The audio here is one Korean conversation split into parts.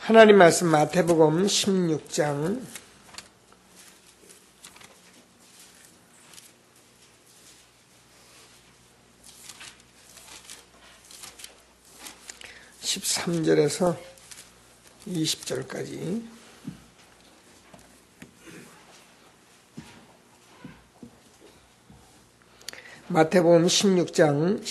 하나님 말씀 마태복음 16장 13절에서 20절까지 마태복음 16장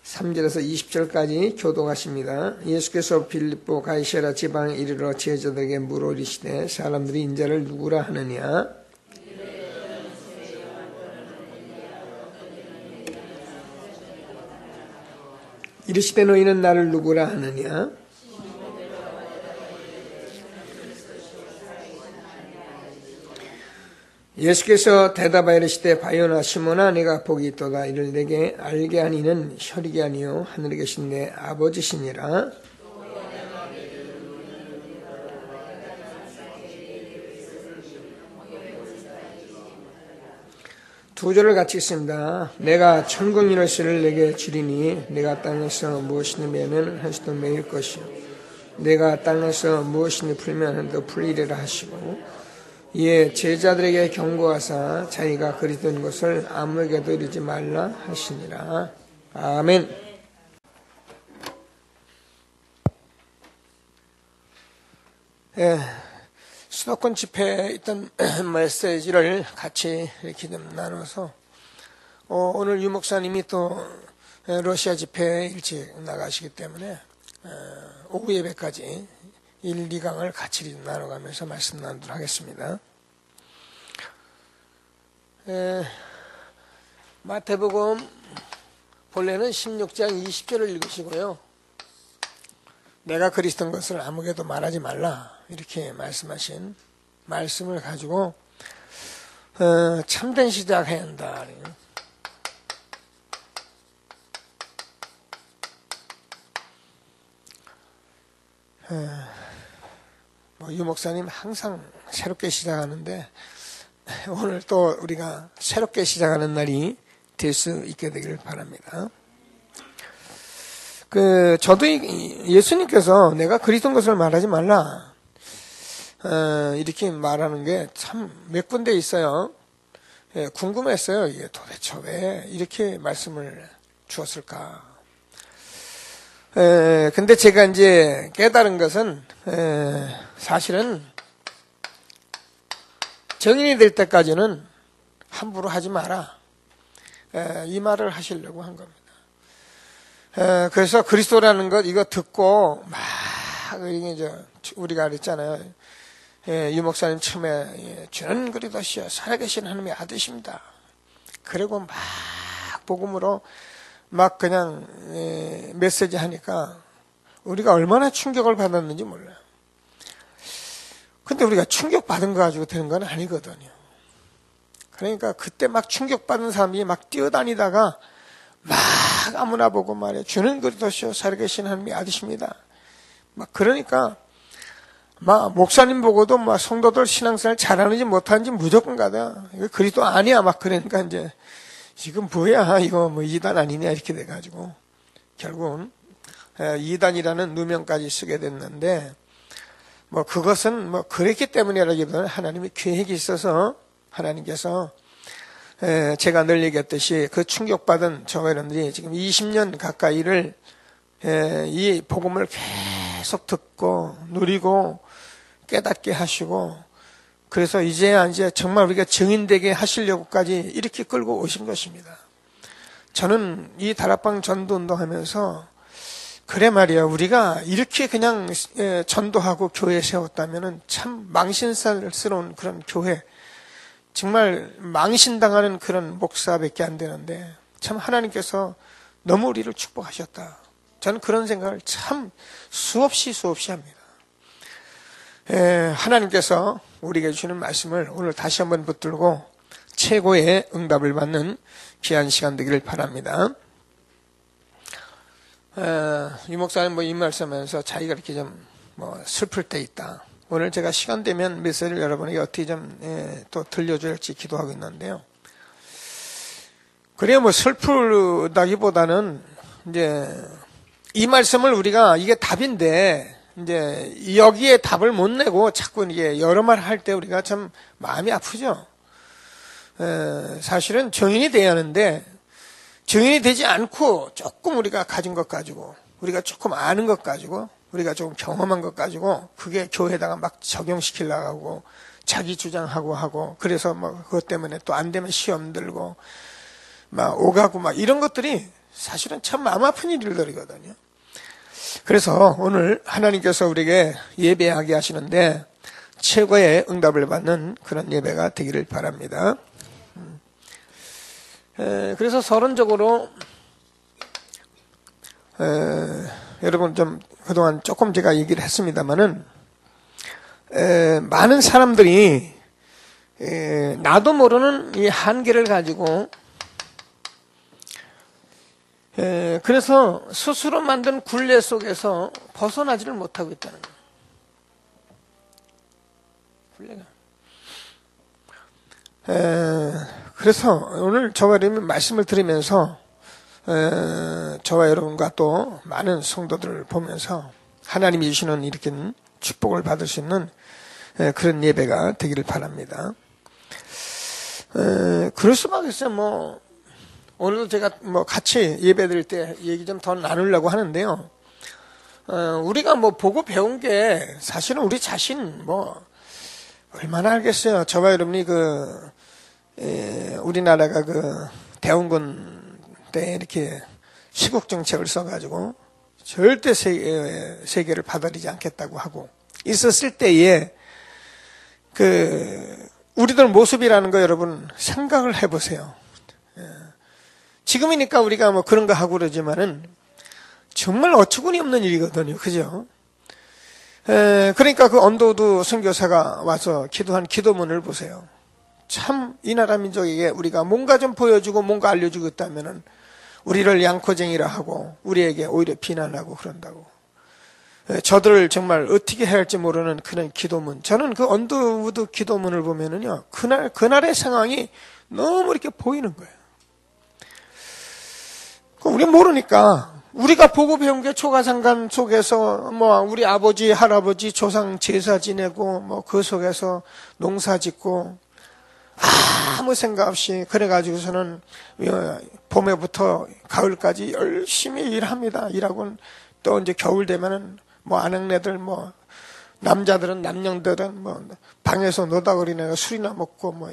13절에서 20절까지 교독하십니다. 예수께서 빌립보 가이사랴 지방에 이르러 제자들에게 물으시되 사람들이 인자를 누구라 하느냐? 이르시되 너희는 나를 누구라 하느냐? 예수께서 대답하여 이르시되 바요나 시몬아 네가 복이 있도다. 이를 내게 알게 한 이는 혈육이 아니요 하늘에 계신 내 아버지시니라. 두 절을 같이 읽습니다. 내가 천국 열쇠를 내게 주리니 내가 땅에서 무엇이니 매면 한 수도 매일 것이요 내가 땅에서 무엇이니 풀면 한 수도 풀리리라 하시고 이에 제자들에게 경고하사 자기가 그리스도인 것을 아무에게도 이르지 말라 하시니라. 아멘. 수도권 집회에 있던 메시지를 같이 이렇게 좀 나눠서 오늘 유 목사님이 또 러시아 집회에 일찍 나가시기 때문에 오후 예배까지 1, 2강을 같이 나눠가면서 말씀 나누도록 하겠습니다. 마태복음 본래는 16장 20절을 읽으시고요. 내가 그리스도인 것을 아무에게도 말하지 말라 이렇게 말씀하신 말씀을 가지고 참된 시작해야 한다. 유 목사님 항상 새롭게 시작하는데 오늘 또 우리가 새롭게 시작하는 날이 될 수 있게 되기를 바랍니다. 저도 예수님께서 내가 그리스도인 것을 말하지 말라 이렇게 말하는 게 참 몇 군데 있어요. 궁금했어요. 이게 도대체 왜 이렇게 말씀을 주었을까? 근데 제가 이제 깨달은 것은 사실은 정인이 될 때까지는 함부로 하지 마라. 이 말을 하시려고 한 겁니다. 그래서 그리스도라는 것 이거 듣고 막 이게 우리가 그랬잖아요. 유 목사님 처음에 주는 그리스도시여 살아계신 하나님의 아들이십니다. 그리고 막 복음으로 막 그냥 메시지 하니까 우리가 얼마나 충격을 받았는지 몰라요. 근데 우리가 충격받은 거 가지고 되는 건 아니거든요. 그러니까 그때 막 충격받은 사람이 막 뛰어다니다가 막 아무나 보고 말해 주는 그리스도시요 살아계신 하나님의 아들이십니다. 막 그러니까 막 목사님 보고도 막 성도들 신앙생활 잘하는지 못하는지 무조건 가다. 이거 그리스도 아니야 막 그러니까 이제 지금 뭐야 이거 뭐 이단 아니냐 이렇게 돼가지고 결국은 이단이라는 누명까지 쓰게 됐는데 뭐 그것은 뭐 그랬기 때문이라기보다는 하나님의 계획이 있어서 하나님께서 제가 늘 얘기했듯이 그 충격받은 저와 여러분들이 지금 20년 가까이를 이 복음을 계속 듣고 누리고 깨닫게 하시고 그래서 이제 정말 우리가 증인되게 하시려고까지 이렇게 끌고 오신 것입니다. 저는 이 다락방 전도운동 하면서 그래 말이야 우리가 이렇게 그냥 전도하고 교회 세웠다면 참 망신살스러운 그런 교회 정말 망신당하는 그런 목사밖에 안 되는데 참 하나님께서 너무 우리를 축복하셨다. 저는 그런 생각을 참 수없이 합니다. 하나님께서 우리에게 주는 말씀을 오늘 다시 한번 붙들고 최고의 응답을 받는 귀한 시간 되기를 바랍니다. 이 목사님 이 말씀하면서 자기가 이렇게 좀 슬플 때 있다. 오늘 제가 시간 되면 메시지를 여러분에게 어떻게 좀 또 들려줄지 기도하고 있는데요. 그래야 슬프다기보다는 이제 이 말씀을 우리가 이게 답인데 이제 여기에 답을 못 내고 자꾸 이게 여러 말 할 때 우리가 참 마음이 아프죠. 사실은 증인이 돼야 하는데 증인이 되지 않고 조금 우리가 가진 것 가지고, 우리가 조금 아는 것 가지고, 우리가 조금 경험한 것 가지고 그게 교회에다가 막 적용시키려고 하고 자기 주장하고 하고, 그래서 뭐 그것 때문에 또 안 되면 시험 들고 막 오가고 막 이런 것들이 사실은 참 마음 아픈 일들이거든요. 그래서 오늘 하나님께서 우리에게 예배하게 하시는데 최고의 응답을 받는 그런 예배가 되기를 바랍니다. 그래서 서론적으로 여러분 좀 그동안 조금 제가 얘기를 했습니다마는 많은 사람들이 나도 모르는 이 한계를 가지고 그래서 스스로 만든 굴레 속에서 벗어나지를 못하고 있다는 거예요. 그래서 오늘 저와 여러분 말씀을 들으면서 저와 여러분과 또 많은 성도들을 보면서 하나님이 주시는 이렇게 축복을 받을 수 있는 그런 예배가 되기를 바랍니다. 그럴 수밖에 없어요. 뭐 오늘도 제가 뭐 같이 예배 드릴 때 얘기 좀 더 나누려고 하는데요. 우리가 뭐 보고 배운 게 사실은 우리 자신 뭐 얼마나 알겠어요. 저와 여러분이 우리나라가 대원군 때 이렇게 시국 정책을 써가지고 절대 세계를 받아들이지 않겠다고 하고 있었을 때에 우리들 모습이라는 거 여러분 생각을 해보세요. 지금이니까 우리가 뭐 그런 거 하고 그러지만은 정말 어처구니 없는 일이거든요. 그죠? 그러니까 그 언더우드 선교사가 와서 기도한 기도문을 보세요. 참 이 나라 민족에게 우리가 뭔가 좀 보여주고 뭔가 알려주고 있다면은 우리를 양코쟁이라 하고 우리에게 오히려 비난하고 그런다고. 저들을 정말 어떻게 해야 할지 모르는 그런 기도문. 저는 그 언더우드 기도문을 보면은요, 그날의 상황이 너무 이렇게 보이는 거예요. 우리 모르니까 우리가 보고 배운 게 초가상간 속에서 뭐 우리 아버지 할아버지 조상 제사 지내고 뭐 그 속에서 농사 짓고 아무 생각 없이 그래가지고서는 봄에부터 가을까지 열심히 일합니다. 일하고 또 이제 겨울 되면은 뭐 아낙네들 뭐 남자들은 남녀들은 뭐 방에서 노다거리나 술이나 먹고 뭐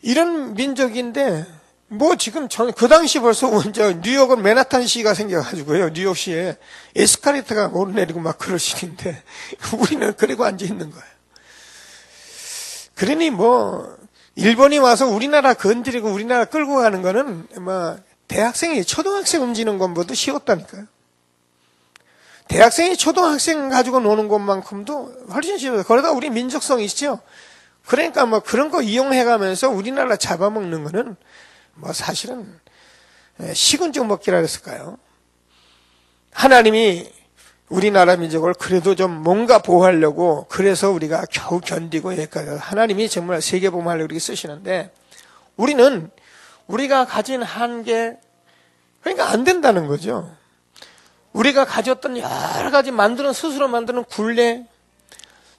이런 민족인데 뭐 지금 그 당시 벌써 이제 뉴욕은 맨하탄시가 생겨가지고요. 뉴욕시에 에스컬레이터가 오르내리고 막 그러시는데 우리는 그러고 앉아 있는 거예요. 그러니 뭐 일본이 와서 우리나라 건드리고 우리나라 끌고 가는 거는 뭐 대학생이 초등학생 움직이는 것보다 쉬웠다니까요. 대학생이 초등학생 가지고 노는 것만큼도 훨씬 쉬워요. 그러다 우리 민족성이 있죠. 그러니까 뭐 그런 거 이용해가면서 우리나라 잡아먹는 거는 뭐 사실은 식은죽 먹기라 그랬을까요? 하나님이 우리나라 민족을 그래도 좀 뭔가 보호하려고 그래서 우리가 겨우 견디고 여기까지 하나님이 정말 세계복음하려고 이렇게 쓰시는데 우리는 우리가 가진 한계, 그러니까 안 된다는 거죠. 우리가 가졌던 여러 가지 스스로 만드는 굴레,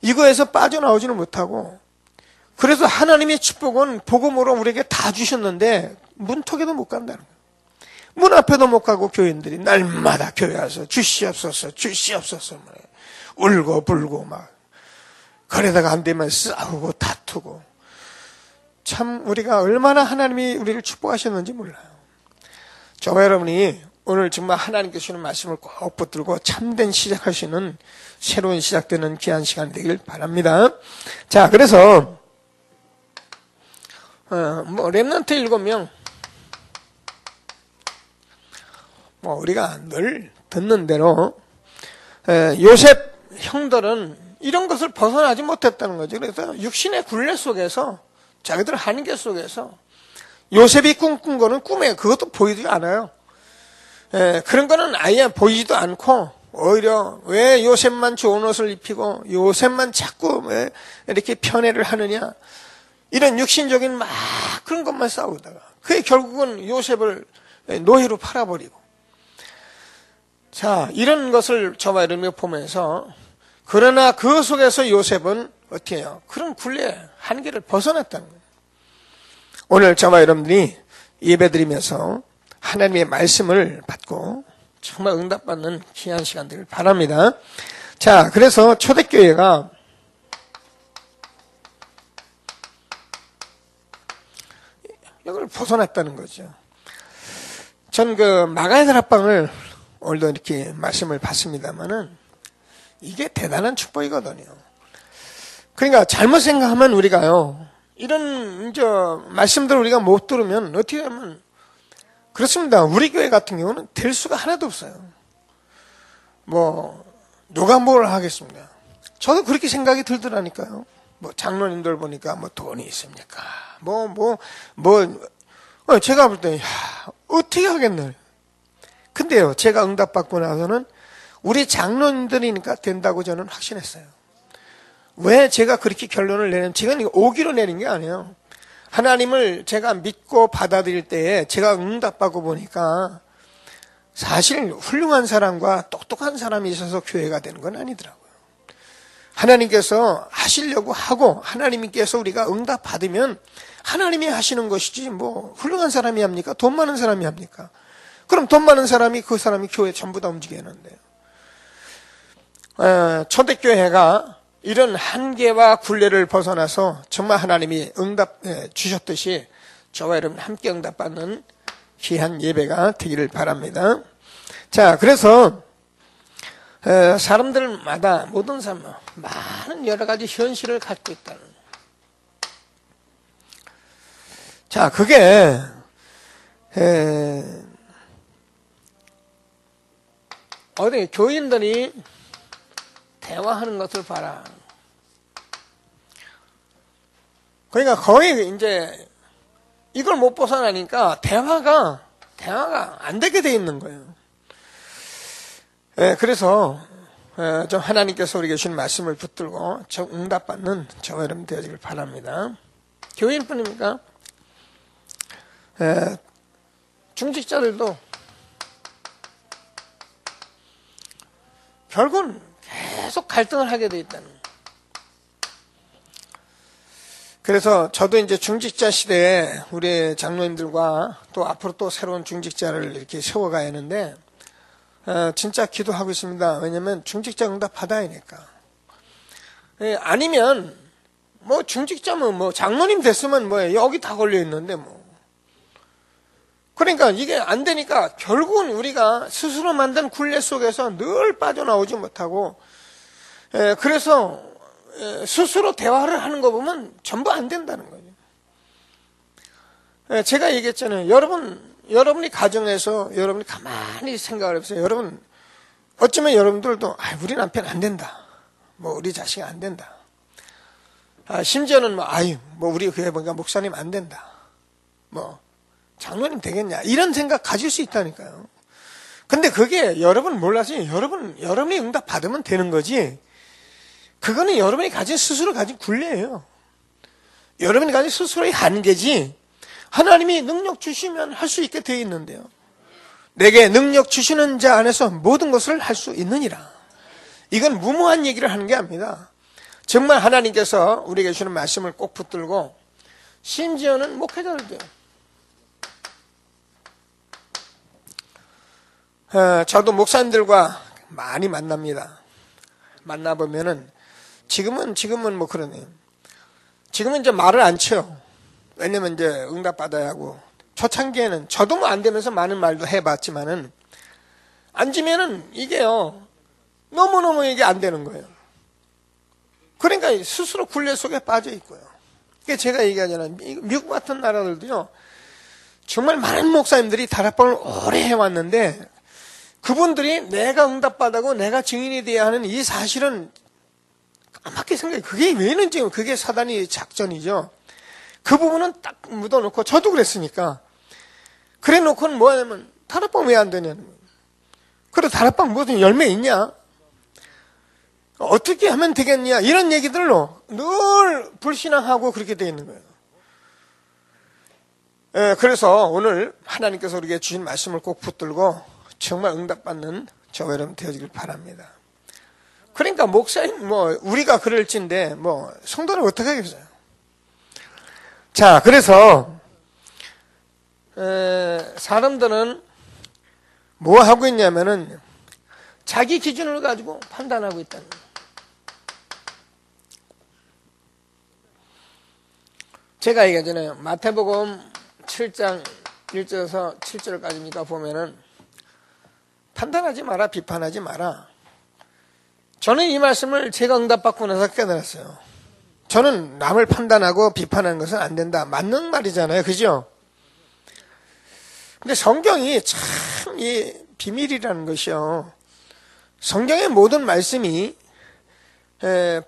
이거에서 빠져나오지는 못하고, 그래서 하나님의 축복은 복음으로 우리에게 다 주셨는데 문턱에도 못 간다는 거예요. 문 앞에도 못 가고 교인들이 날마다 교회 와서 주시옵소서 주시옵소서 울고 불고 막 그러다가 안 되면 싸우고 다투고, 참 우리가 얼마나 하나님이 우리를 축복하셨는지 몰라요. 저와 여러분이 오늘 정말 하나님께서 주시는 말씀을 꼭 붙들고 참된 시작하시는 새로운 시작되는 귀한 시간이 되길 바랍니다. 자, 그래서 렘넌트 7명, 우리가 늘 듣는 대로 요셉 형들은 이런 것을 벗어나지 못했다는 거죠. 그래서 육신의 굴레 속에서 자기들 한계 속에서 요셉이 꿈꾼 거는 꿈에 그것도 보이지 않아요. 그런 거는 아예 보이지도 않고 오히려 왜 요셉만 좋은 옷을 입히고 요셉만 자꾸 왜 이렇게 편애를 하느냐, 이런 육신적인 막 그런 것만 싸우다가 그게 결국은 요셉을 노예로 팔아버리고, 자, 이런 것을 저와 여러분이 보면서, 그러나 그 속에서 요셉은 어떻게 해요? 그런 굴레 한계를 벗어났다는 거예요. 오늘 저와 여러분들이 예배드리면서 하나님의 말씀을 받고 정말 응답받는 귀한 시간 되길 바랍니다. 자, 그래서 초대교회가 이걸 벗어났다는 거죠. 전 그 마가의 다락방을 오늘도 이렇게 말씀을 받습니다만은 이게 대단한 축복이거든요. 그러니까 잘못 생각하면 우리가요, 이런 말씀들을 우리가 못 들으면 어떻게 하면 그렇습니다. 우리 교회 같은 경우는 될 수가 하나도 없어요. 뭐 누가 뭘 하겠습니까? 저도 그렇게 생각이 들더라니까요. 뭐 장로님들 보니까 뭐 돈이 있습니까? 제가 볼 때 어떻게 하겠나. 근데요, 제가 응답받고 나서는 우리 장로님들이니까 된다고 저는 확신했어요. 왜 제가 그렇게 결론을 내는, 제가 오기로 내린 게 아니에요. 하나님을 제가 믿고 받아들일 때에 제가 응답받고 보니까 사실 훌륭한 사람과 똑똑한 사람이 있어서 교회가 되는 건 아니더라고요. 하나님께서 하시려고 하고 하나님께서 우리가 응답받으면 하나님이 하시는 것이지 뭐 훌륭한 사람이 합니까? 돈 많은 사람이 합니까? 그럼 돈 많은 사람이 그 사람이 교회 전부 다 움직이는데요. 초대교회가 이런 한계와 굴레를 벗어나서 정말 하나님이 응답 주셨듯이 저와 여러분 함께 응답받는 귀한 예배가 되기를 바랍니다. 자, 그래서 사람들마다 모든 사람 많은 여러 가지 현실을 갖고 있다는. 자, 그게 어디 교인들이 대화하는 것을 봐라. 그러니까 거의 이제 이걸 못 벗어나니까 대화가 안 되게 돼 있는 거예요. 그래서 좀 하나님께서 우리에게 주신 말씀을 붙들고 응답받는 저와 여러분 되어지길 바랍니다. 교인뿐입니까? 중직자들도 결국은 계속 갈등을 하게 돼 있다는. 그래서 저도 이제 중직자 시대에 우리 장로님들과 또 앞으로 또 새로운 중직자를 이렇게 세워가야 하는데 진짜 기도하고 있습니다. 왜냐면 중직자 응답 받아야 하니까. 아니면 뭐 중직자면 뭐 장로님 됐으면 뭐 여기 다 걸려 있는데 뭐. 그러니까 이게 안 되니까 결국은 우리가 스스로 만든 굴레 속에서 늘 빠져나오지 못하고, 그래서 스스로 대화를 하는 거 보면 전부 안 된다는 거죠. 제가 얘기했잖아요. 여러분이 가정에서 여러분이 가만히 생각을 해보세요. 여러분, 어쩌면 여러분들도 우리 남편 안 된다. 뭐 우리 자식 안 된다. 심지어는 우리 교회 보니까 목사님 안 된다. 뭐 장로님 되겠냐, 이런 생각 가질 수 있다니까요. 근데 그게 여러분 몰라서 여러분이 응답 받으면 되는 거지, 그거는 여러분이 스스로 가진 굴레예요. 여러분이 가진 스스로의 한계지, 하나님이 능력 주시면 할 수 있게 되어 있는데요. 내게 능력 주시는 자 안에서 모든 것을 할 수 있느니라. 이건 무모한 얘기를 하는 게 아닙니다. 정말 하나님께서 우리에게 주는 말씀을 꼭 붙들고, 심지어는 목회자들도요. 저도 목사님들과 많이 만납니다. 만나보면은 지금은 뭐 그러네요. 지금은 이제 말을 안 쳐요. 왜냐면 이제 응답 받아야 하고, 초창기에는 저도 뭐 안 되면서 많은 말도 해봤지만은 앉으면은 이게요 너무너무 이게 안 되는 거예요. 그러니까 스스로 굴레 속에 빠져 있고요. 그게 제가 얘기하잖아요. 미국 같은 나라들도요 정말 많은 목사님들이 다락방을 오래 해왔는데, 그분들이 내가 응답받고 내가 증인이 돼야 하는 이 사실은 까맣게 생각해요. 그게 왜 있는지, 그게 사단의 작전이죠. 그 부분은 딱 묻어놓고, 저도 그랬으니까. 그래 놓고는 뭐 하냐면, 다락방 왜 안 되냐는 거예요. 그래, 다락방 무슨 열매 있냐? 어떻게 하면 되겠냐? 이런 얘기들로 늘 불신앙하고 그렇게 되어 있는 거예요. 그래서 오늘 하나님께서 우리에게 주신 말씀을 꼭 붙들고 정말 응답받는 저와 여러분 되어지길 바랍니다. 그러니까 목사님 우리가 그럴진데 성도는 어떻게 하겠어요? 자, 그래서 사람들은 뭐 하고 있냐면은 자기 기준을 가지고 판단하고 있다는 거예요. 제가 얘기하잖아요. 마태복음 7장 1절에서 7절까지니까 보면은 판단하지 마라, 비판하지 마라. 저는 이 말씀을 제가 응답받고 나서 깨달았어요. 저는 남을 판단하고 비판하는 것은 안 된다. 맞는 말이잖아요. 그죠? 근데 성경이 참 이 비밀이라는 것이요. 성경의 모든 말씀이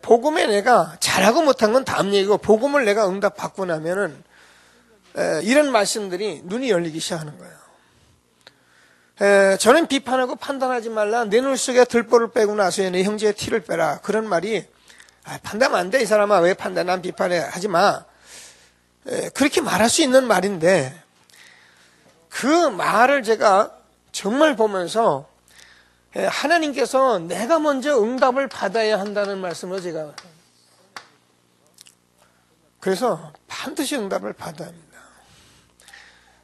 복음에 내가 잘하고 못한 건 다음 얘기고 복음을 내가 응답받고 나면은 이런 말씀들이 눈이 열리기 시작하는 거예요. 저는 비판하고 판단하지 말라. 내 눈 속에 들보를 빼고 나서야 내 형제의 티를 빼라. 그런 말이 판단하면 안 돼. 이 사람아 왜 판단? 난 비판해. 하지 마. 그렇게 말할 수 있는 말인데 그 말을 제가 정말 보면서 하나님께서 내가 먼저 응답을 받아야 한다는 말씀을 제가 그래서 반드시 응답을 받아야 합니다.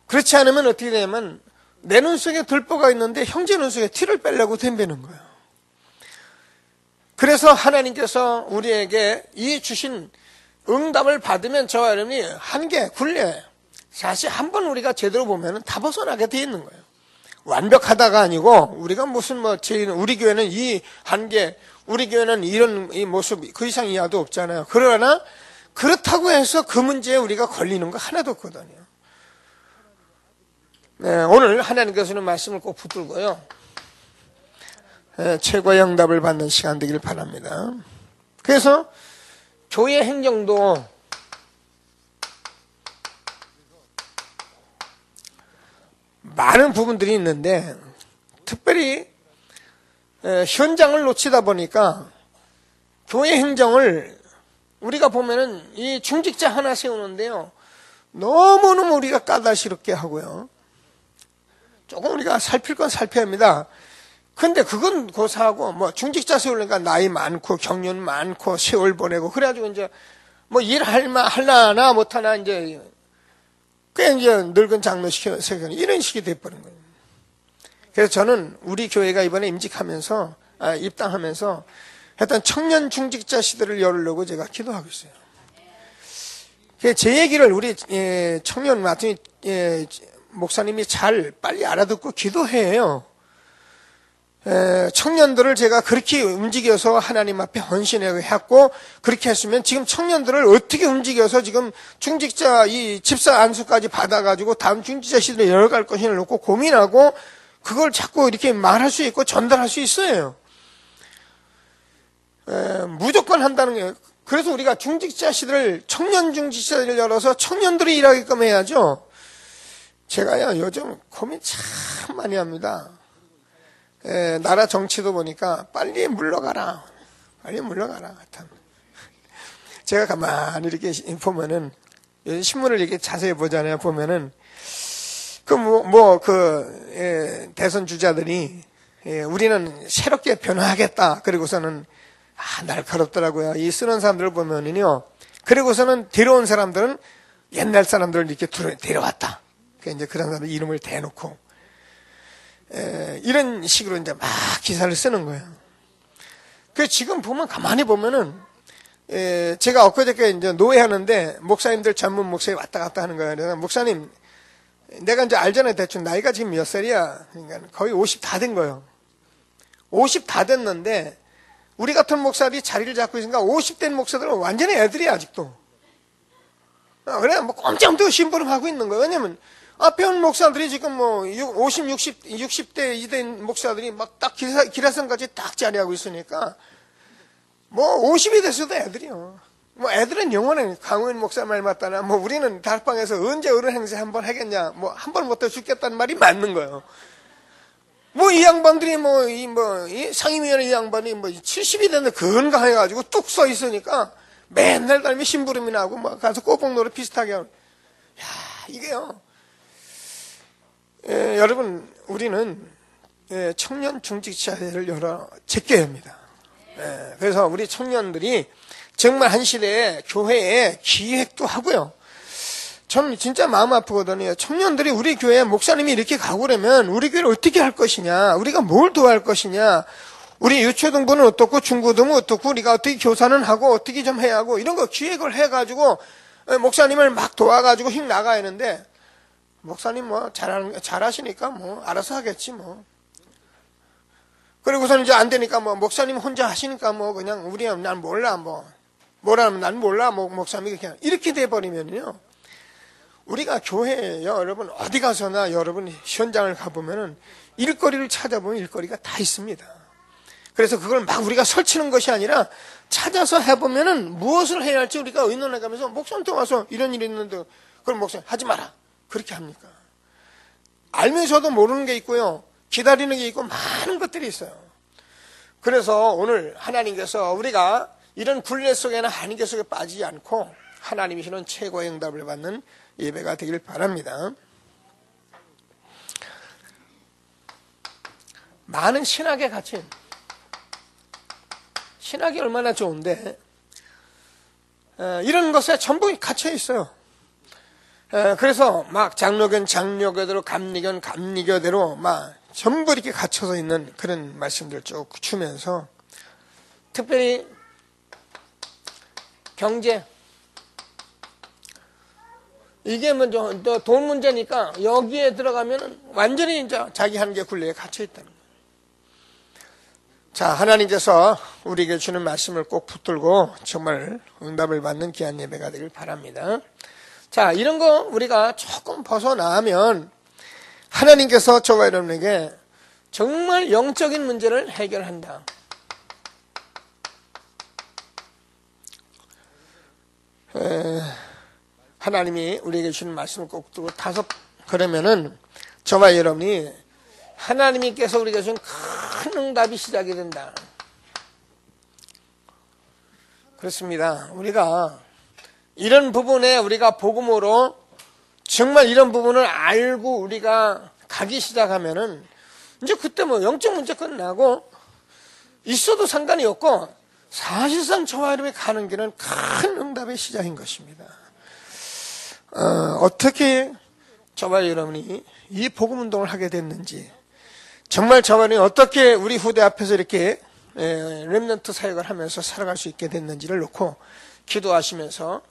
그렇지 않으면 어떻게 되냐면 내 눈 속에 들보가 있는데 형제 눈 속에 티를 빼려고 덤비는 거예요. 그래서 하나님께서 우리에게 이 주신 응답을 받으면 저와 여러분이 한계, 굴레 사실 한번 우리가 제대로 보면 다 벗어나게 돼 있는 거예요. 완벽하다가 아니고 우리가 무슨 우리 교회는 이 한계, 우리 교회는 이런 이 모습 그 이상 이하도 없잖아요. 그러나 그렇다고 해서 그 문제에 우리가 걸리는 거 하나도 없거든요. 네, 오늘 하나님께서는 말씀을 꼭 붙들고요. 최고의 응답을 받는 시간 되길 바랍니다. 그래서 교회 행정도 많은 부분들이 있는데 특별히 현장을 놓치다 보니까 교회 행정을 우리가 보면은 이 중직자 하나 세우는데요. 너무너무 우리가 까다롭게 하고요. 조금 우리가 살필 건 살펴야 합니다. 근데 그건 고사하고 중직자 세우려니까 나이 많고 경륜 많고 세월 보내고 그래가지고 이제 일할라나 못하나 이제 꽤 이제 늙은 장로 세우는 이런 식이 돼버린 거예요. 그래서 저는 우리 교회가 이번에 입당하면서 하여튼 청년 중직자 시대를 열으려고 제가 기도하고 있어요. 제 얘기를 우리 청년 같은 목사님이 잘 빨리 알아듣고 기도해요. 청년들을 제가 그렇게 움직여서 하나님 앞에 헌신했고 그렇게 했으면 지금 청년들을 어떻게 움직여서 지금 중직자 이 집사 안수까지 받아가지고 다음 중직자 시대를 열어갈 것인을 놓고 고민하고 그걸 자꾸 이렇게 말할 수 있고 전달할 수 있어요. 무조건 한다는 게 그래서 우리가 중직자 시대를 청년 중직자를 열어서 청년들이 일하게끔 해야죠. 제가요 요즘 고민 참 많이 합니다. 나라 정치도 보니까 빨리 물러가라. 제가 가만히 이렇게 보면은 신문을 이렇게 자세히 보잖아요. 보면은 대선 주자들이 우리는 새롭게 변화하겠다. 그리고서는 날카롭더라고요. 이 쓰는 사람들을 보면은요. 그리고서는 데려온 사람들은 옛날 사람들을 이렇게 데려왔다. 이제 그런 사람들 이름을 대놓고 이런 식으로 이제 막 기사를 쓰는 거예요. 그래서 지금 가만히 보면은, 제가 엊그저께 이제 노회하는데, 목사님들 전문 목사님 왔다 갔다 하는 거예요. 그래서 목사님, 내가 이제 알잖아요. 대충 나이가 지금 몇 살이야? 그러니까 거의 50 다 된 거예요. 50 다 됐는데, 우리 같은 목사들이 자리를 잡고 있으니까 50 된 목사들은 완전히 애들이야, 아직도. 그래, 꼼짝도 심부름하고 있는 거예요. 왜냐면, 앞에 온 목사들이 지금 50, 60대 이된 목사들이 막 딱 기라성까지 딱 자리하고 있으니까 50이 됐어도 애들이요. 애들은 영원히 강우인 목사 말 맞다나 우리는 달방에서 언제 어른 행세 한번 하겠냐 한 번 못해 죽겠다는 말이 맞는 거예요. 이 양반들이 이 상임위원회 이 양반이 70이 됐는데 건강해가지고 뚝 서 있으니까 맨날 달면 심부름이 나고 가서 꼬북노래 비슷하게 하고 이게요. 여러분 우리는 청년 중직자회를 제껴야 합니다. 그래서 우리 청년들이 정말 한 시대에 교회에 기획도 하고요. 전 진짜 마음 아프거든요. 청년들이 우리 교회 목사님이 이렇게 가고 그러면 우리 교회를 어떻게 할 것이냐, 우리가 뭘 도와할 것이냐, 우리 유초등부는 어떻고 중고등은 어떻고 우리가 어떻게 교사는 하고 어떻게 좀 해야 하고 이런 거 기획을 해가지고 목사님을 막 도와가지고 힘 나가야 하는데, 목사님 뭐 잘하시니까 뭐 알아서 하겠지 뭐. 그리고서는 이제 안 되니까 뭐 목사님 혼자 하시니까 뭐 그냥 난 몰라 뭐 뭐라면 난 몰라 뭐 목사님이 그냥 이렇게 돼버리면요. 우리가 교회에요, 여러분 어디 가서나 여러분 현장을 가보면은 일거리를 찾아보면 일거리가 다 있습니다. 그래서 그걸 막 우리가 설치는 것이 아니라 찾아서 해보면은 무엇을 해야 할지 우리가 의논해가면서 목사한테 와서 이런 일이 있는데 그걸 목사님 하지 마라 그렇게 합니까? 알면서도 모르는 게 있고요, 기다리는 게 있고 많은 것들이 있어요. 그래서 오늘 하나님께서 우리가 이런 굴레 속에나 한계 속에 빠지지 않고 하나님이 주는 최고의 응답을 받는 예배가 되길 바랍니다. 많은 신학의 가치, 신학이 얼마나 좋은데 이런 것에 전부 갇혀 있어요. 그래서 막 장로교는 장로교대로, 감리교는 감리교대로 막 전부 이렇게 갇혀서 있는 그런 말씀들 쭉 주면서, 특별히 경제, 이게 먼저 돈 문제니까 여기에 들어가면 완전히 이제 자기 한계 굴레에 갇혀 있다는 거예요. 자, 하나님께서 우리에게 주는 말씀을 꼭 붙들고 정말 응답을 받는 귀한 예배가 되길 바랍니다. 자, 이런 거 우리가 조금 벗어나면 하나님께서 저와 여러분에게 정말 영적인 문제를 해결한다. 하나님이 우리에게 주는 말씀을 꼭 듣고 그러면은 저와 여러분이 하나님께서 우리에게 준 큰 응답이 시작이 된다. 그렇습니다. 우리가 이런 부분에 우리가 복음으로 정말 이런 부분을 알고 우리가 가기 시작하면은 이제 그때 뭐 영적 문제 끝나고 있어도 상관이 없고, 사실상 저와 여러분이 가는 길은 큰 응답의 시작인 것입니다. 어떻게 저와 여러분이 이 복음 운동을 하게 됐는지, 정말 저와 여러분이 어떻게 우리 후대 앞에서 이렇게 렘넌트 사역을 하면서 살아갈 수 있게 됐는지를 놓고 기도하시면서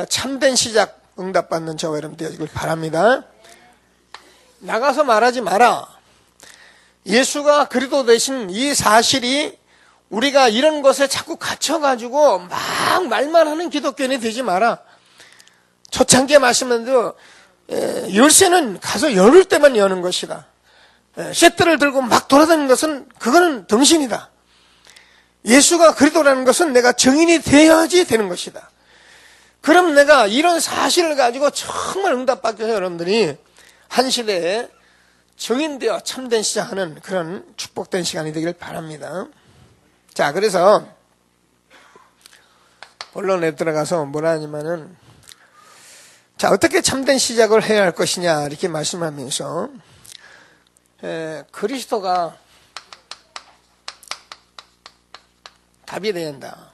참된 시작 응답받는 저와 여러분 되어지길 바랍니다. 나가서 말하지 마라. 예수가 그리스도 되신 이 사실이 우리가 이런 것에 자꾸 갇혀가지고 막 말만 하는 기독교인이 되지 마라. 초창기에 말씀한 대로 열쇠는 가서 열을 때만 여는 것이다. 쇠대를 들고 막 돌아다니는 것은 그거는 등신이다. 예수가 그리스도라는 것은 내가 증인이 되어야지 되는 것이다. 그럼 내가 이런 사실을 가지고 정말 응답받게 해서 여러분들이 한 시대에 증인되어 참된 시작하는 그런 축복된 시간이 되길 바랍니다. 자, 그래서 본론에 들어가서 뭐라 하냐면은, 자, 어떻게 참된 시작을 해야 할 것이냐 이렇게 말씀하면서 그리스도가 답이 되어야 한다.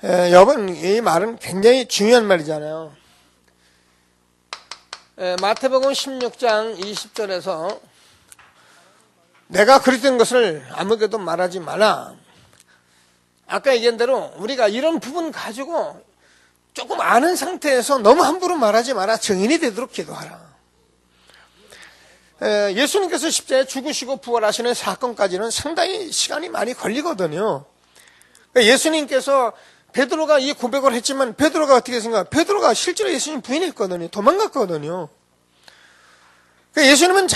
여러분, 이 말은 굉장히 중요한 말이잖아요. 마태복음 16장 20절에서 내가 그리스도인 것을 아무에게도 말하지 마라. 아까 얘기한 대로 우리가 이런 부분 가지고 조금 아는 상태에서 너무 함부로 말하지 마라. 증인이 되도록 기도하라. 예수님께서 십자가에 죽으시고 부활하시는 사건까지는 상당히 시간이 많이 걸리거든요. 예수님께서 베드로가 이 고백을 했지만 베드로가 어떻게 생각해요? 베드로가 실제로 예수님 부인했거든요. 도망갔거든요. 예수님은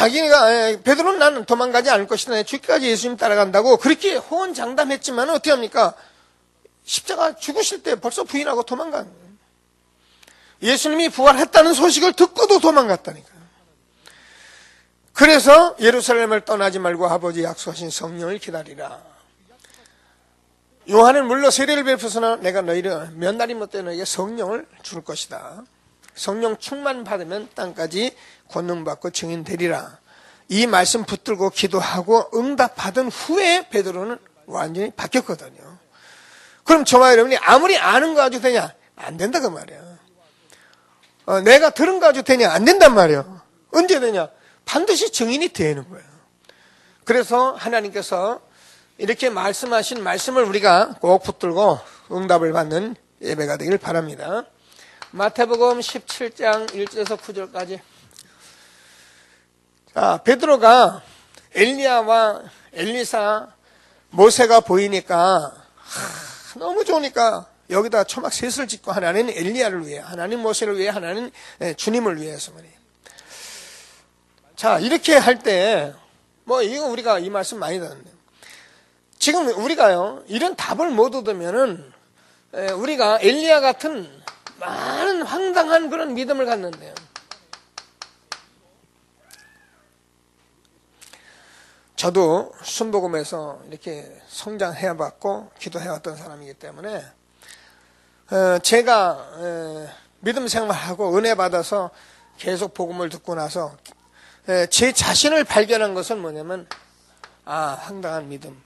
베드로는 나는 도망가지 않을 것이다. 죽기까지 예수님 따라간다고 그렇게 호언장담했지만 어떻게 합니까? 십자가 죽으실 때 벌써 부인하고 도망간 거예요. 예수님이 부활했다는 소식을 듣고도 도망갔다니까요. 그래서 예루살렘을 떠나지 말고 아버지 약속하신 성령을 기다리라. 요한은 물론 세례를 베푸서나 내가 너희를 몇 날이 못돼 너희에게 성령을 줄 것이다. 성령 충만 받으면 땅까지 권능받고 증인 되리라. 이 말씀 붙들고 기도하고 응답받은 후에 베드로는 완전히 바뀌었거든요. 그럼 저와 여러분이 아무리 아는 거 가지고 되냐? 안 된다 그 말이야. 내가 들은 거 가지고 되냐? 안 된단 말이야. 언제 되냐? 반드시 증인이 되는 거예요. 그래서 하나님께서 이렇게 말씀하신 말씀을 우리가 꼭 붙들고 응답을 받는 예배가 되길 바랍니다. 마태복음 17장 1절에서 9절까지. 자, 베드로가 엘리야와 엘리사, 모세가 보이니까 너무 좋으니까 여기다 초막 셋을 짓고 하나는 엘리야를 위해, 하나는 모세를 위해, 하나는 주님을 위해서 말이에요. 자, 이렇게 할 때 이거 우리가 이 말씀 많이 듣는데요. 지금 우리가요 이런 답을 못 얻으면은 우리가 엘리야 같은 많은 황당한 그런 믿음을 갖는데요. 저도 순복음에서 이렇게 성장해봤고 기도해왔던 사람이기 때문에 제가 믿음 생활하고 은혜 받아서 계속 복음을 듣고 나서 제 자신을 발견한 것은 뭐냐면 황당한 믿음.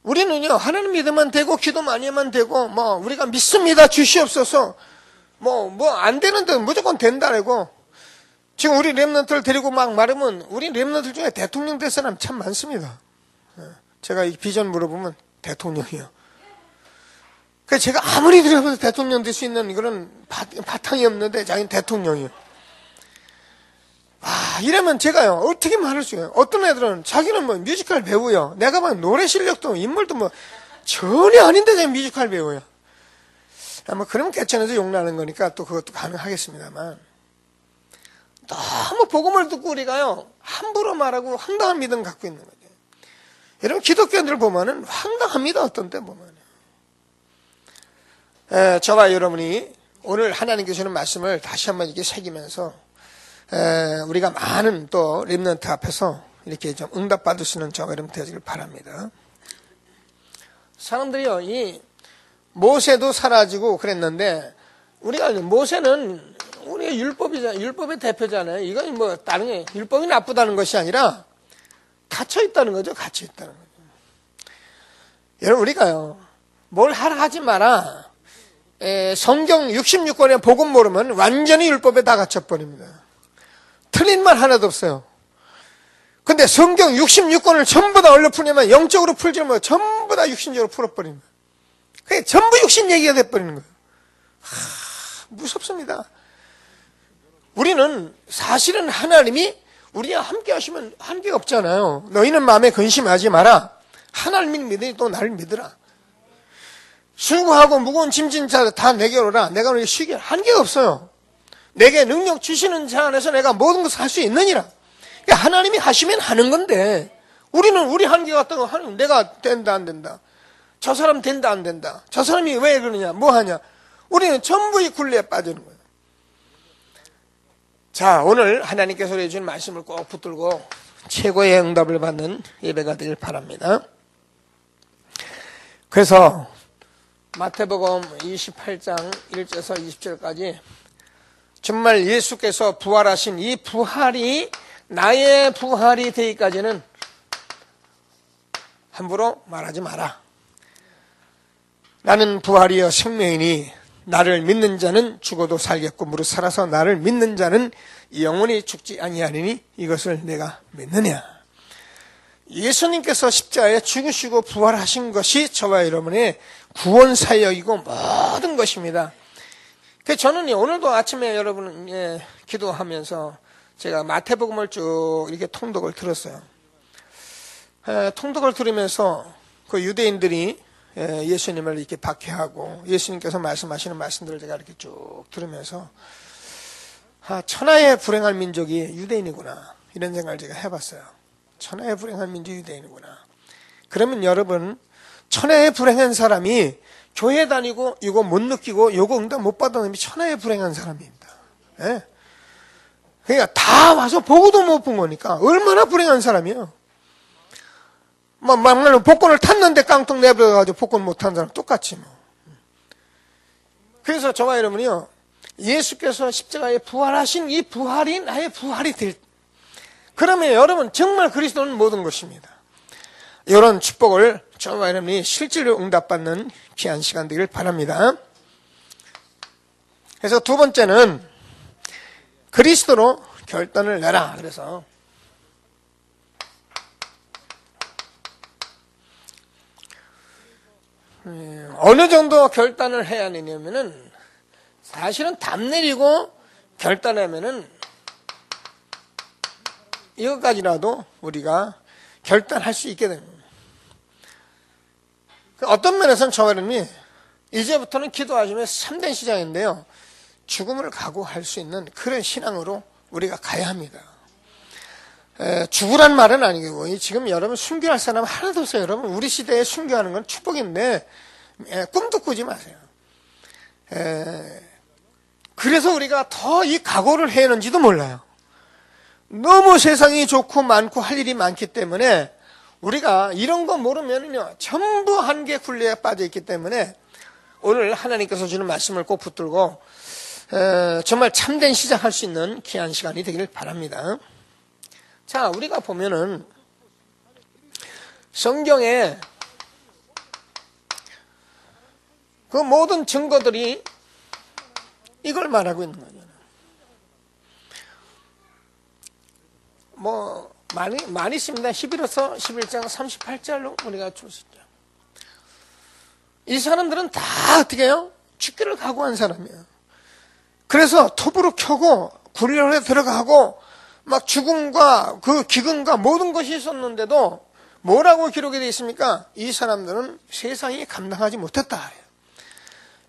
우리는요 하나님 믿으면 되고 기도 많이 하면 되고 우리가 믿습니다 주시옵소서 안 되는데 무조건 된다라고. 지금 우리 렘넌트를 데리고 막 말하면 우리 렘넌트 중에 대통령 될 사람 참 많습니다. 제가 이 비전 물어보면 대통령이요. 그래서 제가 아무리 들어봐도 대통령 될 수 있는 그런 바탕이 없는데 자기는 대통령이요. 이러면 제가요 어떻게 말할 수 있어요? 어떤 애들은 자기는 뮤지컬 배우요. 내가 보면 노래 실력도 인물도 전혀 아닌데 자기 뮤지컬 배우요. 그러면 개천에서 욕나는 거니까 또 그것도 가능하겠습니다만, 너무 복음을 듣고 우리가요 함부로 말하고 황당한 믿음 갖고 있는 거죠. 여러분 기독교인들 보면은 황당합니다. 어떤 때 보면 저와 여러분이 오늘 하나님께 주는 말씀을 다시 한번 이렇게 새기면서 우리가 많은 또 렘넌트 앞에서 이렇게 좀 응답받을 수 있는 저와 여러분 되시길 바랍니다. 사람들이요 이 모세도 사라지고 그랬는데 우리가 모세는 우리의 율법의 대표잖아요. 이건 다른 게 율법이 나쁘다는 것이 아니라 갇혀 있다는 거죠. 갇혀 있다는 거죠. 여러분 우리가요 뭘 하라 하지 마라. 성경 66권의 복음 모르면 완전히 율법에 다 갇혀버립니다. 틀린 말 하나도 없어요. 근데 성경 66권을 전부 다 얼려풀려면 영적으로 풀지 뭐 전부 다 육신적으로 풀어버립니다. 그게 전부 육신 얘기가 돼버리는 거예요. 무섭습니다. 우리는 사실은 하나님이 우리와 함께 하시면 한계가 없잖아요. 너희는 마음에 근심하지 마라. 하나님을 믿으니 또 나를 믿으라. 수고하고 무거운 짐진 자 다 내게로 오라. 내가 너희 쉬게 한계가 없어요. 내게 능력 주시는 자 안에서 내가 모든 것을 할 수 있느니라. 그러니까 하나님이 하시면 하는 건데 우리는 우리 한계 같은 거 하나님 내가 된다 안 된다. 저 사람 된다 안 된다. 저 사람이 왜 그러냐 뭐 하냐. 우리는 전부 이 굴레에 빠지는 거예요. 자, 오늘 하나님께서 해주신 말씀을 꼭 붙들고 최고의 응답을 받는 예배가 되길 바랍니다. 그래서 마태복음 28장 1절에서 20절까지 정말 예수께서 부활하신 이 부활이 나의 부활이 되기까지는 함부로 말하지 마라. 나는 부활이여 생명이니 나를 믿는 자는 죽어도 살겠고 무릇 살아서 나를 믿는 자는 영원히 죽지 아니하리니 이것을 내가 믿느냐. 예수님께서 십자가에 죽으시고 부활하신 것이 저와 여러분의 구원 사역이고 모든 것입니다. 그래서 저는 오늘도 아침에 여러분 기도하면서 제가 마태복음을 쭉 이렇게 통독을 들었어요. 통독을 들으면서 그 유대인들이 예수님을 이렇게 박해하고 예수님께서 말씀하시는 말씀들을 제가 이렇게 쭉 들으면서 천하의 불행한 민족이 유대인이구나 이런 생각을 제가 해봤어요. 천하의 불행한 민족이 유대인이구나. 그러면 여러분 천하의 불행한 사람이 교회 다니고 이거 못 느끼고 이거 응답 못 받은 사람이 천하의 불행한 사람입니다. 예? 그러니까 다 와서 보고도 못 본 거니까 얼마나 불행한 사람이에요. 막말로 복권을 탔는데 깡통 내버려가지고 복권 못한 사람 똑같이 뭐. 그래서 저와 여러분이요 예수께서 십자가에 부활하신 이 부활이 나의 부활이 될 그러면 여러분 정말 그리스도는 모든 것입니다. 이런 축복을 저와 여러분이 실제로 응답받는 귀한 시간 되기를 바랍니다. 그래서 두 번째는 그리스도로 결단을 내라. 그래서 어느 정도 결단을 해야 하느냐면은 사실은 담 내리고 결단하면은 이것까지라도 우리가 결단할 수 있게 됩니다. 어떤 면에서는 저와 여러분이 이제부터는 기도하시면 참된 시장인데요, 죽음을 각오할 수 있는 그런 신앙으로 우리가 가야 합니다. 죽으란 말은 아니고 지금 여러분 순교할 사람 하나도 없어요. 여러분 우리 시대에 순교하는 건 축복인데 꿈도 꾸지 마세요. 그래서 우리가 더 이 각오를 해야 하는지도 몰라요. 너무 세상이 좋고 많고 할 일이 많기 때문에 우리가 이런 거 모르면요 전부 한계 굴레에 빠져 있기 때문에 오늘 하나님께서 주는 말씀을 꼭 붙들고 정말 참된 시작할 수 있는 귀한 시간이 되기를 바랍니다. 자, 우리가 보면은 성경에 그 모든 증거들이 이걸 말하고 있는 거죠. 뭐 많이 있습니다. 히브리서 11장 38절로 우리가 줄 수 있죠. 이 사람들은 다 어떻게 해요? 죽기를 각오한 사람이에요. 그래서 톱으로 켜고 굴려에 들어가고 막 죽음과 그 기근과 모든 것이 있었는데도 뭐라고 기록이 되어 있습니까? 이 사람들은 세상이 감당하지 못했다.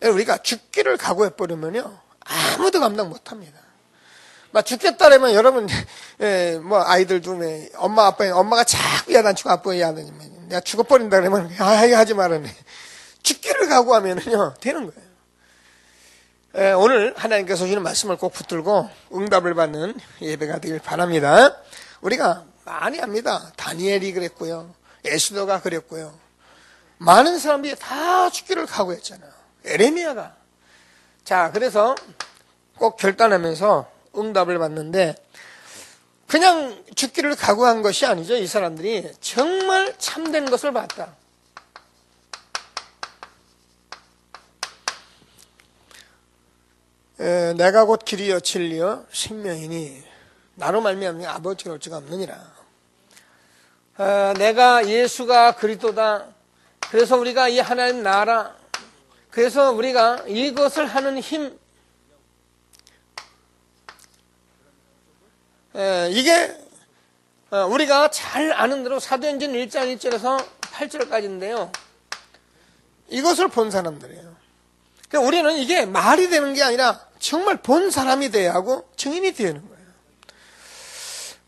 우리가 죽기를 각오해버리면요 아무도 감당 못합니다. 막 죽겠다라면 여러분 뭐 아이들도 엄마가 자꾸 야단치고 아빠가 야단치면 내가 죽어버린다 그러면 하지 말아네. 죽기를 각오하면은요 되는 거예요. 오늘 하나님께서 주시는 말씀을 꼭 붙들고 응답을 받는 예배가 되길 바랍니다. 우리가 많이 합니다. 다니엘이 그랬고요, 에스더가 그랬고요, 많은 사람들이 다 죽기를 각오했잖아요. 에레미야가. 자, 그래서 꼭 결단하면서 응답을 받는데 그냥 죽기를 각오한 것이 아니죠. 이 사람들이 정말 참된 것을 봤다. 내가 곧 길이요 진리요 생명이니 나로 말미암아 아버지가 올 수가 없느니라. 내가 예수가 그리스도다. 그래서 우리가 이 하나님 나라, 그래서 우리가 이것을 하는 힘, 이게 우리가 잘 아는 대로 사도행전 1장 1절에서 8절까지인데요 이것을 본 사람들이에요. 그러니까 우리는 이게 말이 되는 게 아니라 정말 본 사람이 돼야 하고 증인이 되는 거예요.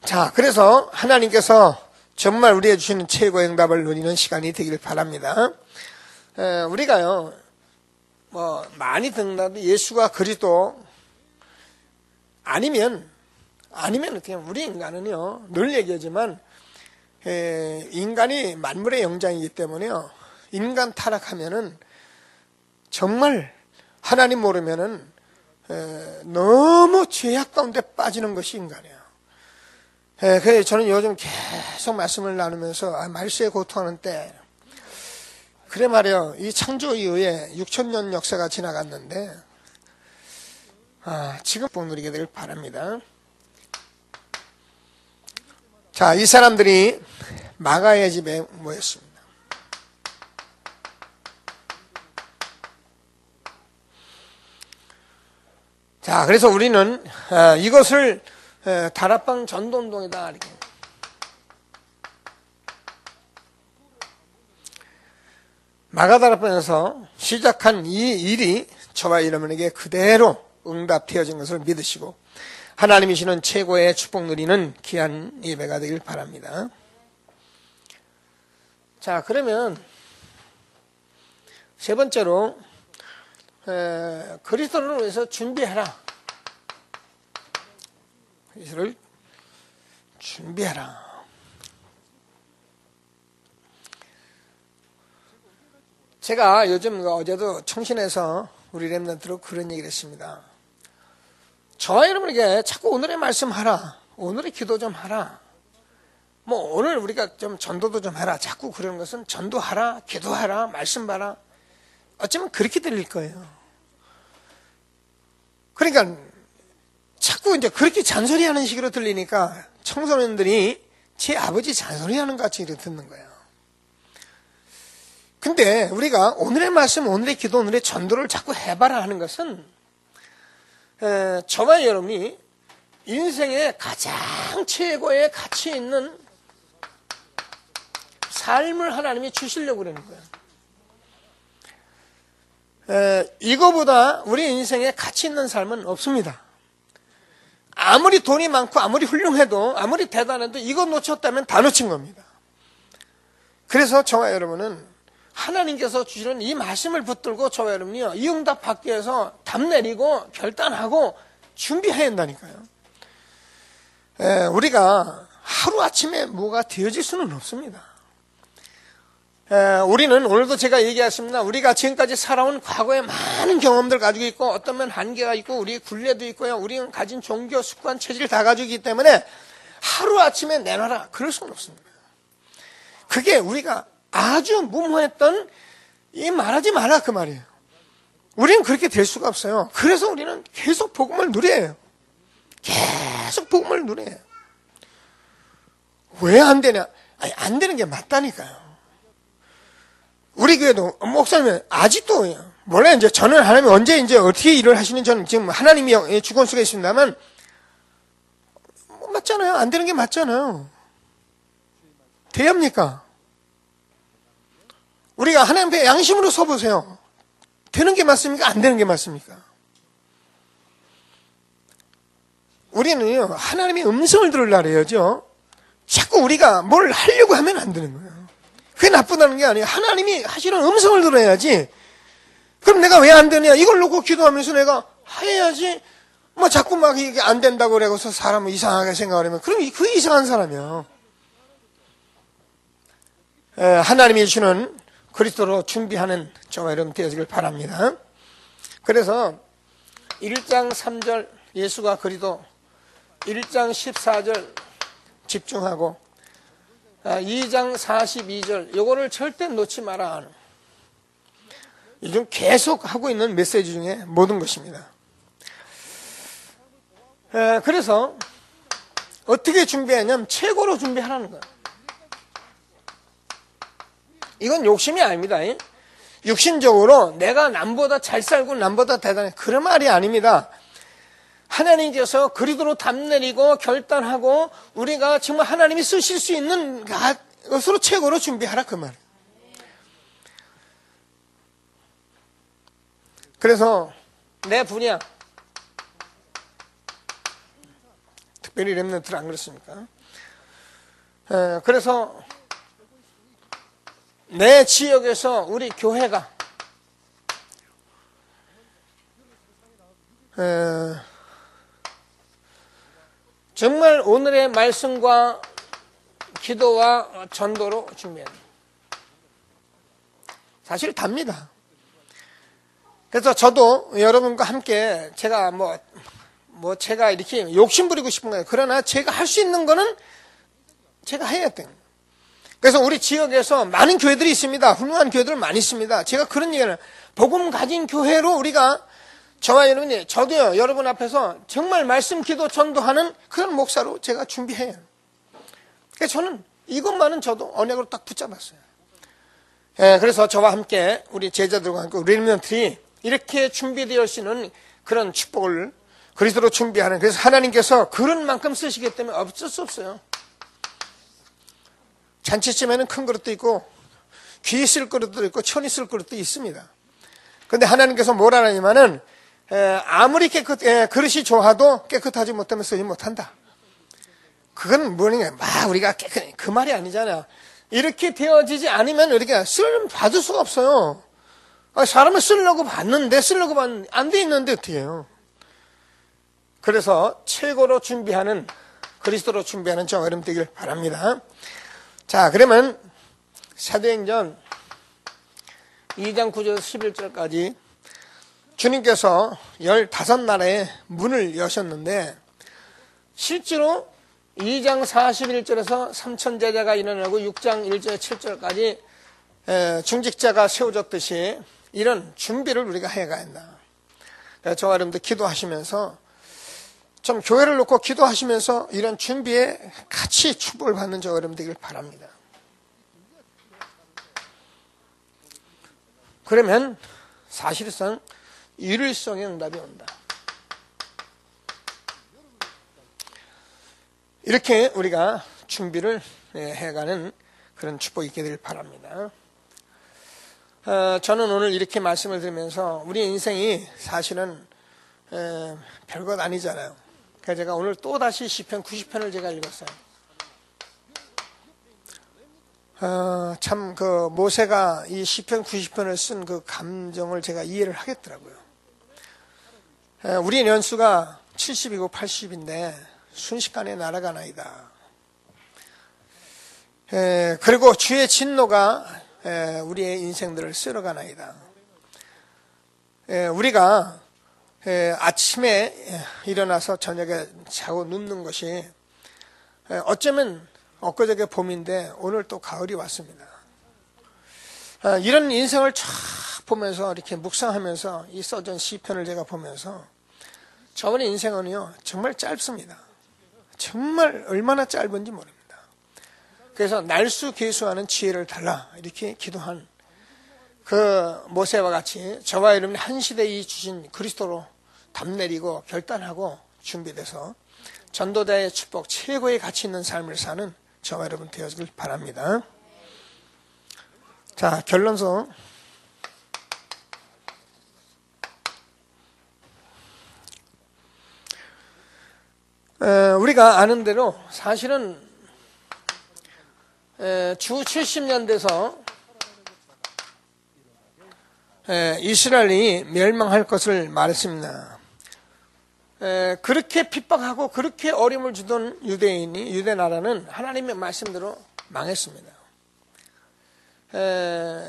자, 그래서 하나님께서 정말 우리에게 주시는 최고의 응답을 누리는 시간이 되기를 바랍니다. 우리가요 뭐 많이 듣는다도 예수가 그리스도 아니면 어떻게 우리 인간은요 늘 얘기하지만 인간이 만물의 영장이기 때문에요 인간 타락하면은 정말 하나님 모르면은 너무 죄악 가운데 빠지는 것이 인간이에요. 그래서 저는 요즘 계속 말씀을 나누면서 말세에 고통하는 때, 그래 말이에요. 이 창조 이후에 6,000년 역사가 지나갔는데 지금 복 누리게 되길 바랍니다. 자, 이 사람들이 마가의 집에 모였습니다. 자, 그래서 우리는 이것을 다락방 전도운동이다 이렇게. 마가다락방에서 시작한 이 일이 저와 여러분에게 그대로 응답되어진 것을 믿으시고 하나님이 주시는 최고의 축복 누리는 귀한 예배가 되길 바랍니다. 자, 그러면 세 번째로 그리스도를 위해서 준비해라. 그리스도를 준비해라. 제가 요즘 어제도 청신에서 우리 렘넌트로 그런 얘기를 했습니다. 저와 여러분에게 자꾸 오늘의 말씀 하라, 오늘의 기도 좀 하라, 뭐 오늘 우리가 좀 전도도 좀 해라. 자꾸 그러는 것은 전도하라, 기도하라, 말씀 봐라. 어쩌면 그렇게 들릴 거예요. 그러니까 자꾸 이제 그렇게 잔소리하는 식으로 들리니까 청소년들이 제 아버지 잔소리하는 것 같이 듣는 거예요. 근데 우리가 오늘의 말씀, 오늘의 기도, 오늘의 전도를 자꾸 해봐라 하는 것은 저와 여러분이 인생의 가장 최고의 가치 있는 삶을 하나님이 주시려고 그러는 거예요. 이거보다 우리 인생에 가치 있는 삶은 없습니다. 아무리 돈이 많고 아무리 훌륭해도 아무리 대단해도 이거 놓쳤다면 다 놓친 겁니다. 그래서 저와 여러분은 하나님께서 주시는 이 말씀을 붙들고 저와 여러분이요, 이 응답 받기 위해서 답 내리고 결단하고 준비해야 한다니까요. 우리가 하루아침에 뭐가 되어질 수는 없습니다. 우리는 오늘도 제가 얘기했습니다. 우리가 지금까지 살아온 과거의 많은 경험들 가지고 있고 어떤 면 한계가 있고 우리의 굴레도 있고요. 우리는 가진 종교, 습관, 체질 다 가지고 있기 때문에 하루아침에 내놔라 그럴 수는 없습니다. 그게 우리가 아주 무모했던 이 말하지 마라 그 말이에요. 우리는 그렇게 될 수가 없어요. 그래서 우리는 계속 복음을 누려요. 계속 복음을 누려요. 왜 안 되냐? 아니, 안 되는 게 맞다니까요. 우리 교회도 목사님 아직도 원래 이제 저는 하나님이 언제 이제 어떻게 일을 하시는지 저는 지금 하나님이 주권 속에 있습니다만 맞잖아요. 안 되는 게 맞잖아요. 돼합니까? 우리가 하나님 앞에 양심으로 서보세요. 되는 게 맞습니까? 안 되는 게 맞습니까? 우리는요, 하나님의 음성을 들으려고 해야죠. 자꾸 우리가 뭘 하려고 하면 안 되는 거예요. 그게 나쁘다는 게 아니에요. 하나님이 하시는 음성을 들어야지. 그럼 내가 왜 안 되냐? 이걸 놓고 기도하면서 내가 해야지. 뭐 자꾸 막 이게 안 된다고 그래서 사람을 이상하게 생각을 하면 그럼 그 이상한 사람이야. 하나님이 주는 그리스도로 준비하는 저와 여러분 되어지길 바랍니다. 그래서 1장 3절 예수가 그리도 1장 14절 집중하고 2장 42절 요거를 절대 놓지 마라. 요즘 계속 하고 있는 메시지 중에 모든 것입니다. 그래서 어떻게 준비하냐면 최고로 준비하라는 거예요. 이건 욕심이 아닙니다. 육신적으로 내가 남보다 잘 살고 남보다 대단해 그런 말이 아닙니다. 하나님께서 그리도로 답 내리고 결단하고 우리가 정말 하나님이 쓰실 수 있는 것으로 최고로 준비하라 그 말. 그래서 내 분야 특별히 렘넌트는 안 그렇습니까? 그래서 내 지역에서 우리 교회가 정말 오늘의 말씀과 기도와 전도로 준비해야 돼요. 사실 답니다. 그래서 저도 여러분과 함께 제가 제가 이렇게 욕심 부리고 싶은 거예요. 그러나 제가 할 수 있는 거는 제가 해야 돼요. 그래서 우리 지역에서 많은 교회들이 있습니다. 훌륭한 교회들 많이 있습니다. 제가 그런 얘기를 복음 가진 교회로 우리가 저와 여러분이 저도요 여러분 앞에서 정말 말씀 기도 전도하는 그런 목사로 제가 준비해요. 그래서 저는 이것만은 저도 언약으로 딱 붙잡았어요. 그래서 저와 함께 우리 제자들과 함께 우리 렘넌트들이 이렇게 준비되어 있는 그런 축복을 그리스도로 준비하는 그래서 하나님께서 그런 만큼 쓰시기 때문에 어쩔 수 없어요. 잔치쯤에는 큰 그릇도 있고 귀 쓸 그릇도 있고 천이 쓸 그릇도 있습니다. 그런데 하나님께서 뭐라 하냐면은 아무리 그릇이 좋아도 깨끗하지 못하면 쓰지 못한다. 그건 뭐냐 우리가 그 말이 아니잖아. 이렇게 되어지지 않으면 이렇게 받을 수가 없어요. 사람을 쓰려고 받는데 안 돼 있는데 어떻게 해요? 그래서 최고로 준비하는 그리스도로 준비하는 저와 여러분 되길 바랍니다. 자, 그러면 사도행전 2장 9절에서 11절까지 주님께서 15나라의 문을 여셨는데 실제로 2장 41절에서 3천 제자가 일어나고 6장 1절 7절까지 중직자가 세워졌듯이 이런 준비를 우리가 해가야 한다. 저와 여러분들 기도하시면서 좀 교회를 놓고 기도하시면서 이런 준비에 같이 축복을 받는 저와 여러분 되길 바랍니다. 그러면 사실상 일일성의 응답이 온다. 이렇게 우리가 준비를 해가는 그런 축복이 있게 되길 바랍니다. 저는 오늘 이렇게 말씀을 드리면서 우리 인생이 사실은 별것 아니잖아요. 그래서 제가 오늘 또다시 시편 90편을 제가 읽었어요. 참 그 모세가 이 시편 90편을 쓴 그 감정을 제가 이해를 하겠더라고요. 우리의 연수가 70이고 80인데 순식간에 날아가나이다. 그리고 주의 진노가 우리의 인생들을 쓸어가나이다. 우리가 아침에 일어나서 저녁에 자고 눕는 것이 어쩌면 엊그저께 봄인데 오늘 또 가을이 왔습니다. 이런 인생을 쫙 보면서 이렇게 묵상하면서 이 써진 시편을 제가 보면서 저번에 인생은요 정말 짧습니다. 정말 얼마나 짧은지 모릅니다. 그래서 날수계수하는 지혜를 달라 이렇게 기도한 그 모세와 같이 저와 여러분이 한 시대에 주신 그리스도로 담내리고 결단하고 준비돼서 전도자의 축복 최고의 가치 있는 삶을 사는 저와 여러분 되어지길 바랍니다. 자, 결론서 우리가 아는 대로 사실은 주 70년 돼서 이스라엘이 멸망할 것을 말했습니다. 그렇게 핍박하고 그렇게 어려움을 주던 유대 나라는 하나님의 말씀대로 망했습니다.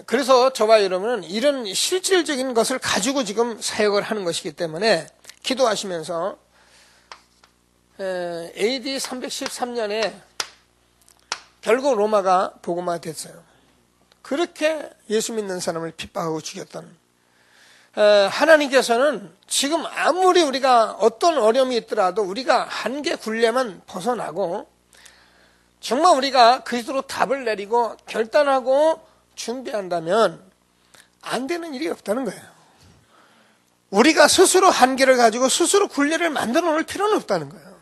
그래서 저와 여러분은 이런 실질적인 것을 가지고 지금 사역을 하는 것이기 때문에 기도하시면서 AD 313년에 결국 로마가 복음화 됐어요. 그렇게 예수 믿는 사람을 핍박하고 죽였던 하나님께서는 지금 아무리 우리가 어떤 어려움이 있더라도 우리가 한계 굴레만 벗어나고 정말 우리가 그리스도로 답을 내리고 결단하고 준비한다면 안 되는 일이 없다는 거예요. 우리가 스스로 한계를 가지고 스스로 굴레를 만들어 놓을 필요는 없다는 거예요.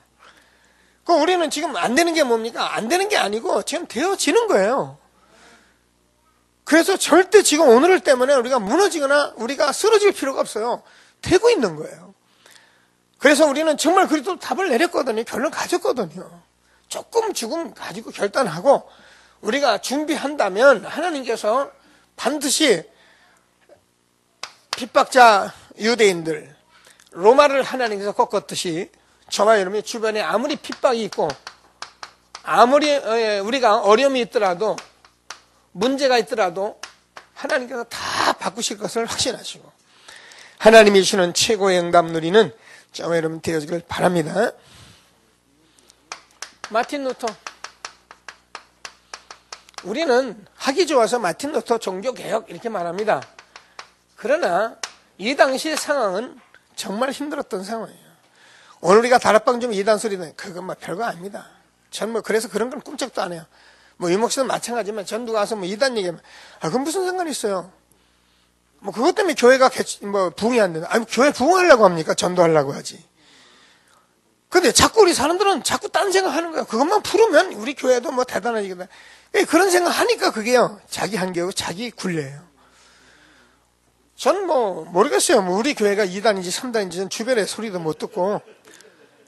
그럼 우리는 지금 안 되는 게 뭡니까? 안 되는 게 아니고 지금 되어지는 거예요. 그래서 절대 지금 오늘 때문에 우리가 무너지거나 우리가 쓰러질 필요가 없어요. 되고 있는 거예요. 그래서 우리는 정말 그리스도 답을 내렸거든요. 결론 가졌거든요. 조금 가지고 결단하고 우리가 준비한다면 하나님께서 반드시 핍박자 유대인들 로마를 하나님께서 꺾었듯이 저와 여러분의 주변에 아무리 핍박이 있고 아무리 우리가 어려움이 있더라도 문제가 있더라도 하나님께서 다 바꾸실 것을 확신하시고 하나님이 주시는 최고의 응답 누리는 저와 여러분 되어지길 바랍니다. 마틴 루터, 우리는 하기 좋아서 마틴 루터 종교개혁 이렇게 말합니다. 그러나 이 당시의 상황은 정말 힘들었던 상황이에요. 오늘 우리가 다락방 좀 이단 소리 듣는 그건 뭐 별거 아닙니다. 전 그래서 그런 건 꿈쩍도 안 해요. 이 목사는 마찬가지지만 전 누가 와서 이단 얘기하면 그건 무슨 상관이 있어요. 그것 때문에 교회가 부흥이 안 되나? 교회 부흥하려고 합니까? 전도하려고 하지. 근데 자꾸 우리 사람들은 자꾸 딴 생각하는 거야. 그것만 풀으면 우리 교회도 대단하지겠다. 그런 생각하니까 그게요 자기 한계고 자기 굴레예요. 전 모르겠어요. 우리 교회가 2단인지 3단인지 전 주변에 소리도 못 듣고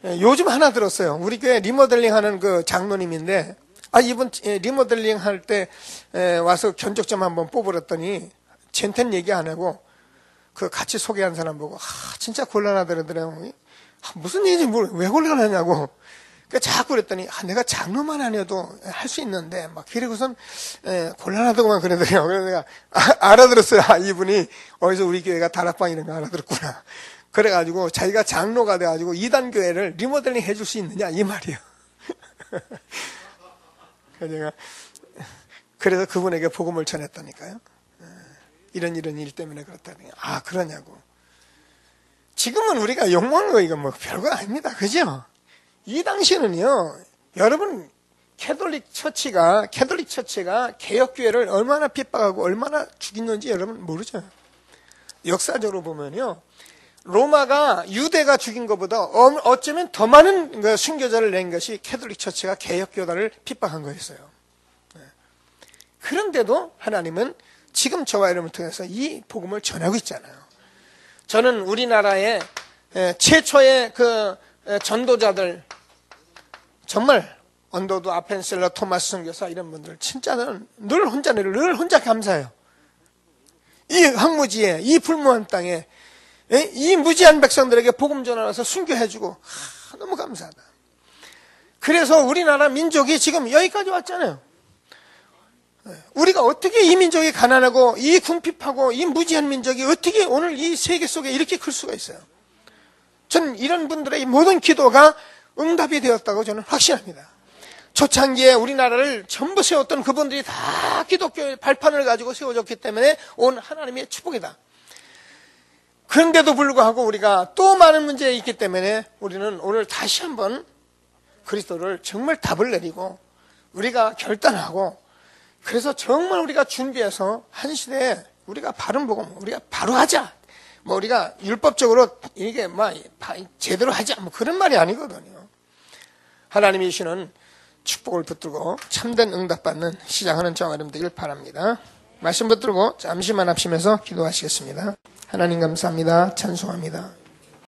요즘 하나 들었어요. 우리 교회 리모델링 하는 그 장로님인데 이번 리모델링 할 때 와서 견적점 한번 뽑으랬더니 젠텐 얘기 안 하고 그 같이 소개한 사람 보고 진짜 곤란하더라고요. 무슨 얘기인지 왜 곤란하냐고. 자꾸 그랬더니 내가 장로만 아니어도 할 수 있는데 그러고선 곤란하다고만 그러더래요. 그래서 내가 알아들었어요. 이분이 어디서 우리 교회가 다락방 이런 거 알아들었구나. 그래가지고 자기가 장로가 돼가지고 2단 교회를 리모델링 해줄 수 있느냐 이 말이에요. 그래서 그분에게 복음을 전했다니까요. 이런 일 때문에 그렇다니. 아, 그러냐고. 지금은 우리가 욕먹는 거 이거 뭐 별거 아닙니다. 그죠? 이 당시는요, 여러분, 캐톨릭 처치가 개혁교회를 얼마나 핍박하고 얼마나 죽이는지 여러분 모르죠? 역사적으로 보면요, 로마가 유대가 죽인 것보다 어쩌면 더 많은 순교자를 낸 것이 캐톨릭 처치가 개혁교단을 핍박한 거였어요. 그런데도 하나님은 지금 저와 여러분을 통해서 이 복음을 전하고 있잖아요. 저는 우리나라의 최초의 그 전도자들, 정말 언더도 아펜셀러, 토마스 선교사 이런 분들 진짜는 늘 혼자 감사해요. 이 황무지에, 이 불무한 땅에 이 무지한 백성들에게 복음 전하면서 순교해주고 너무 감사하다. 그래서 우리나라 민족이 지금 여기까지 왔잖아요. 우리가 어떻게 이 민족이 가난하고 이 궁핍하고 이 무지한 민족이 어떻게 오늘 이 세계 속에 이렇게 클 수가 있어요. 저는 이런 분들의 모든 기도가 응답이 되었다고 저는 확신합니다. 초창기에 우리나라를 전부 세웠던 그분들이 다 기독교의 발판을 가지고 세워졌기 때문에 온 하나님의 축복이다. 그런데도 불구하고 우리가 또 많은 문제가 있기 때문에 우리는 오늘 다시 한번 그리스도를 정말 답을 내리고 우리가 결단하고, 그래서 정말 우리가 준비해서 한 시대에 우리가 바른 복음, 우리가 바로 하자. 뭐 우리가 율법적으로 이게 뭐 제대로 하자. 뭐 그런 말이 아니거든요. 하나님이 주시는 축복을 붙들고 참된 응답받는 시작하는 저와 여러분 되길 바랍니다. 말씀 붙들고 잠시만 합심해서 기도하시겠습니다. 하나님 감사합니다. 찬송합니다.